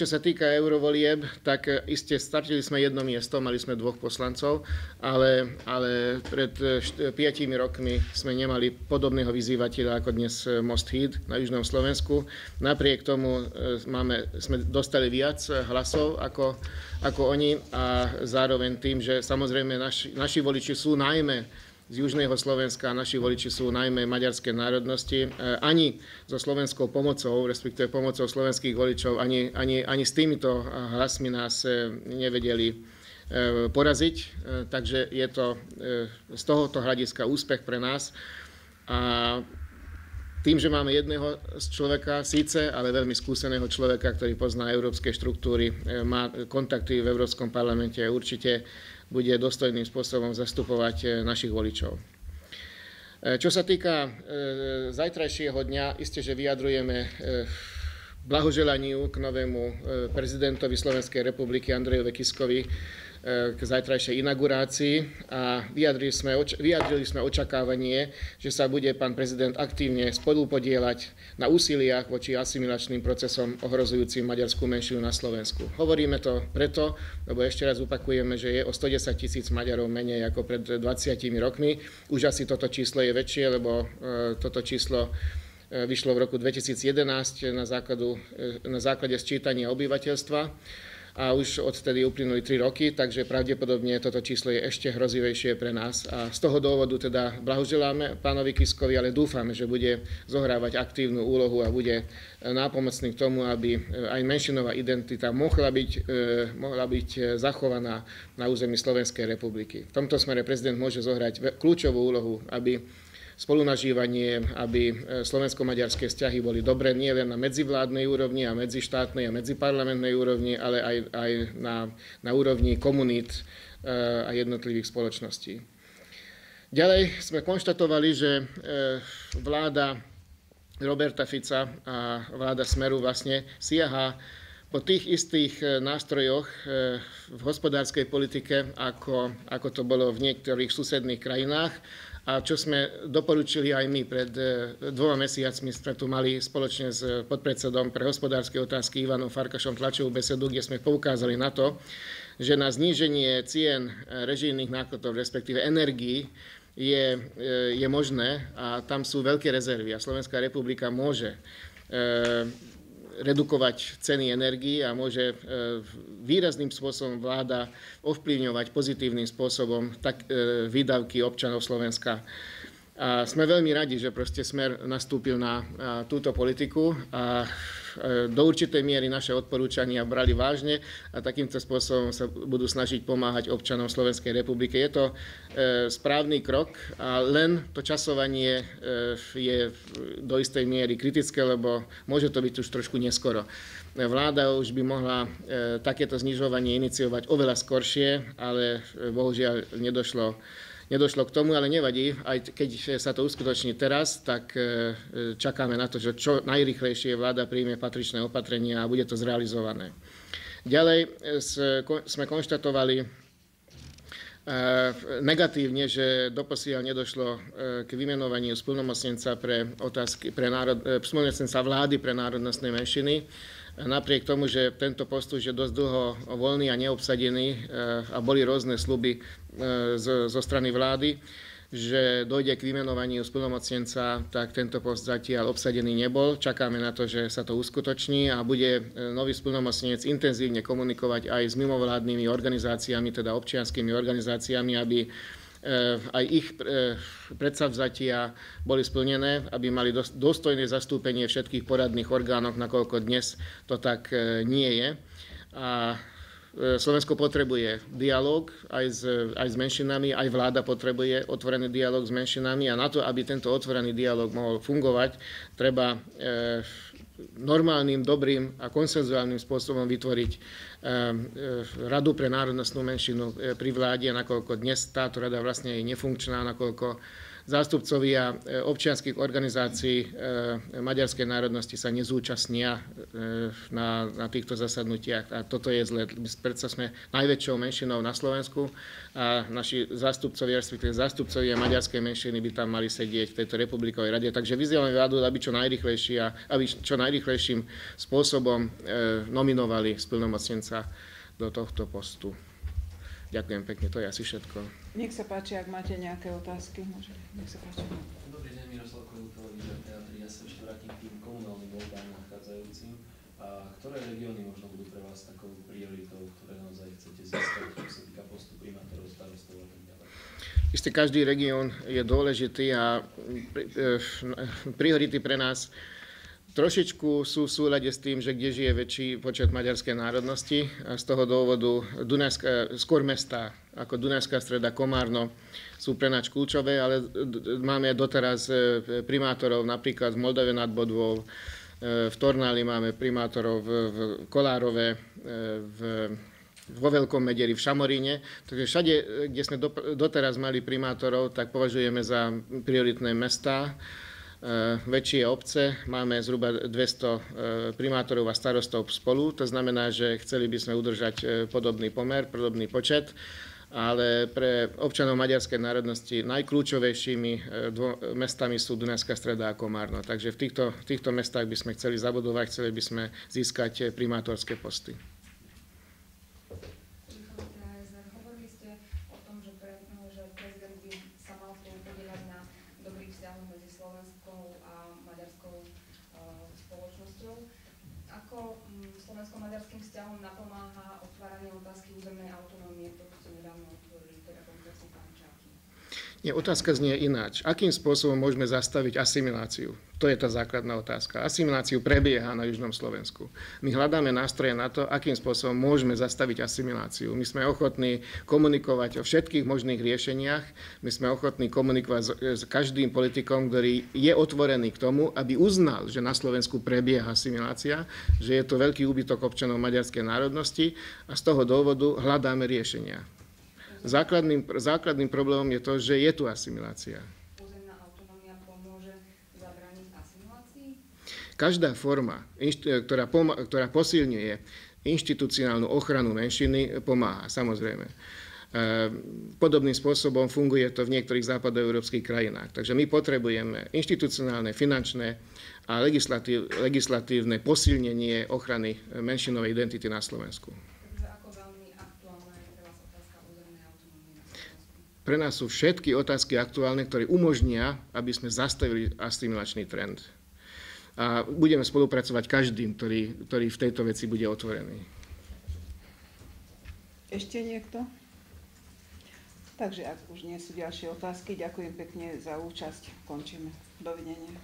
Čo sa týka eurovolieb, tak iste startili sme jedno miesto, mali sme 2 poslancov, ale pred 5 rokmi sme nemali podobného vyzývateľa ako dnes Most Híd na južnom Slovensku. Napriek tomu sme dostali viac hlasov ako oni a zároveň tým, že samozrejme naši voliči sú najmä z južného Slovenska, a naši voliči sú najmä maďarskej národnosti. Ani so slovenskou pomocou, respektíve pomocou slovenských voličov, ani s týmito hlasmi nás nevedeli poraziť. Takže je to z tohoto hľadiska úspech pre nás. A tým, že máme jedného človeka, síce, ale veľmi skúseného človeka, ktorý pozná európske štruktúry, má kontakty v Európskom parlamente, určite bude dostojným spôsobom zastupovať našich voličov. Čo sa týka zajtrajšieho dňa, isté, že vyjadrujeme blahoželaniu k novému prezidentovi Slovenskej republiky Andrejovi Kiskovi k zajtrajšej inaugurácii a vyjadrili sme očakávanie, že sa bude pán prezident aktívne spolupodieľať na úsiliach voči asimilačným procesom ohrozujúcim maďarskú menšinu na Slovensku. Hovoríme to preto, lebo ešte raz opakujeme, že je o 110 000 Maďarov menej ako pred 20 rokmi. Už asi toto číslo je väčšie, lebo toto číslo vyšlo v roku 2011 na základe sčítania obyvateľstva. A už odtedy uplynuli 3 roky, takže pravdepodobne toto číslo je ešte hrozivejšie pre nás. A z toho dôvodu teda blahoželáme pánovi Kiskovi, ale dúfame, že bude zohrávať aktívnu úlohu a bude nápomocný k tomu, aby aj menšinová identita mohla byť zachovaná na území Slovenskej republiky. V tomto smere prezident môže zohrať kľúčovú úlohu, aby spolunažívanie, aby slovensko-maďarské vzťahy boli dobré nie len na medzivládnej úrovni a medzištátnej a medziparlamentnej úrovni, ale aj na úrovni komunít a jednotlivých spoločností. Ďalej sme konštatovali, že vláda Roberta Fica a vláda Smeru vlastne siaha po tých istých nástrojoch v hospodárskej politike, ako to bolo v niektorých susedných krajinách, a čo sme doporučili aj my pred 2 mesiacmi, sme tu mali spoločne s podpredsedom pre hospodárske otázky Ivanom Farkašom tlačovú besedu, kde sme poukázali na to, že na zníženie cien režijných nákladov, respektíve energií, je možné a tam sú veľké rezervy a Slovenská republika môže redukovať ceny energií a môže výrazným spôsobom vláda ovplyvňovať pozitívnym spôsobom výdavky občanov Slovenska. A sme veľmi radi, že proste Smer nastúpil na túto politiku a do určitej miery naše odporúčania brali vážne a takýmto spôsobom sa budú snažiť pomáhať občanom Slovenskej republiky. Je to správny krok a len to časovanie je do istej miery kritické, lebo môže to byť už trošku neskoro. Vláda už by mohla takéto znižovanie iniciovať oveľa skoršie, ale bohužiaľ nedošlo k tomu, ale nevadí. Aj keď sa to uskutoční teraz, tak čakáme na to, že čo najrýchlejšie vláda príjme patričné opatrenia a bude to zrealizované. Ďalej sme konštatovali negatívne, že doposiaľ nedošlo k vymenovaniu splnomocnenca splnomocnenca vlády pre národnostné menšiny. Napriek tomu, že tento post už je dosť dlho voľný a neobsadený a boli rôzne sľuby zo strany vlády, že dojde k vymenovaniu splnomocnenca, tak tento post zatiaľ obsadený nebol. Čakáme na to, že sa to uskutoční a bude nový splnomocnenec intenzívne komunikovať aj s mimovládnymi organizáciami, teda občianskymi organizáciami, aby aj ich predsavzatia boli splnené, aby mali dôstojné zastúpenie všetkých poradných orgánov, nakoľko dnes to tak nie je. A Slovensko potrebuje dialóg aj s menšinami, aj vláda potrebuje otvorený dialóg s menšinami a na to, aby tento otvorený dialóg mohol fungovať, treba normálnym, dobrým a konsenzuálnym spôsobom vytvoriť Radu pre národnostnú menšinu pri vláde, nakoľko dnes táto rada vlastne je nefunkčná, nakoľko zástupcovia občianskych organizácií maďarskej národnosti sa nezúčastnia na týchto zasadnutiach a toto je zle. Predsa sme najväčšou menšinou na Slovensku a naši zástupcovia, respektíve zástupcovia maďarskej menšiny by tam mali sedieť v tejto republikovej rade. Takže vyzývame vládu, aby čo najrýchlejším spôsobom nominovali splnomocnenca do tohto postu. Ďakujem pekne, to je asi všetko. Nech sa páči, ak máte nejaké otázky. Nech sa páči. Dobrý deň, Miroslav Kohutová, ja sa ešte vrátim k tým komunálnym voľbám nachádzajúcim. A ktoré regióny možno budú pre vás takou prioritou, ktoré naozaj chcete získať, čo sa týka postu primátorov, starostov a tak ďalej? Isté, každý región je dôležitý a priority pre nás trošičku sú v súlade s tým, že kde žije väčší počet maďarskej národnosti a z toho dôvodu skôr mestá ako Dunajská Streda, Komárno sú pre nás kľúčové, ale máme doteraz primátorov napríklad v Moldave nad Bodvou, v Tornáli máme primátorov v Kolárove, vo Veľkom Mederi, v Šamoríne. Takže všade, kde sme doteraz mali primátorov, tak považujeme za prioritné mestá. Väčšie obce, máme zhruba 200 primátorov a starostov spolu, to znamená, že chceli by sme udržať podobný pomer, podobný počet, ale pre občanov maďarskej národnosti najkľúčovejšími mestami sú Dunajská Streda a Komárno. Takže v týchto mestách by sme chceli zabudovať, chceli by sme získať primátorské posty. Slovensko-maďarským vzťahom napomáha otváranie otázky územnej autonómie, to ste nedávno otvorili, teda konkrétne pán Čáky. Nie, otázka znie ináč. Akým spôsobom môžeme zastaviť asimiláciu? To je tá základná otázka. Asimiláciu prebieha na južnom Slovensku. My hľadáme nástroje na to, akým spôsobom môžeme zastaviť asimiláciu. My sme ochotní komunikovať o všetkých možných riešeniach. My sme ochotní komunikovať s každým politikom, ktorý je otvorený k tomu, aby uznal, že na Slovensku prebieha asimilácia, že je to veľký úbytok občanov maďarskej národnosti a z toho dôvodu hľadáme riešenia. Základným problémom je to, že je tu asimilácia. Územná autonómia pomôže zabrániť asimilácii? Každá forma, ktorá posilňuje inštitucionálnu ochranu menšiny, pomáha, samozrejme. Podobným spôsobom funguje to v niektorých západoeurópskych krajinách. Takže my potrebujeme inštitucionálne, finančné a legislatívne posilnenie ochrany menšinovej identity na Slovensku. Pre nás sú všetky otázky aktuálne, ktoré umožnia, aby sme zastavili asimilačný trend. A budeme spolupracovať každým, ktorý v tejto veci bude otvorený. Ešte niekto? Takže ak už nie sú ďalšie otázky, ďakujem pekne za účasť. Končíme. Dovidenia.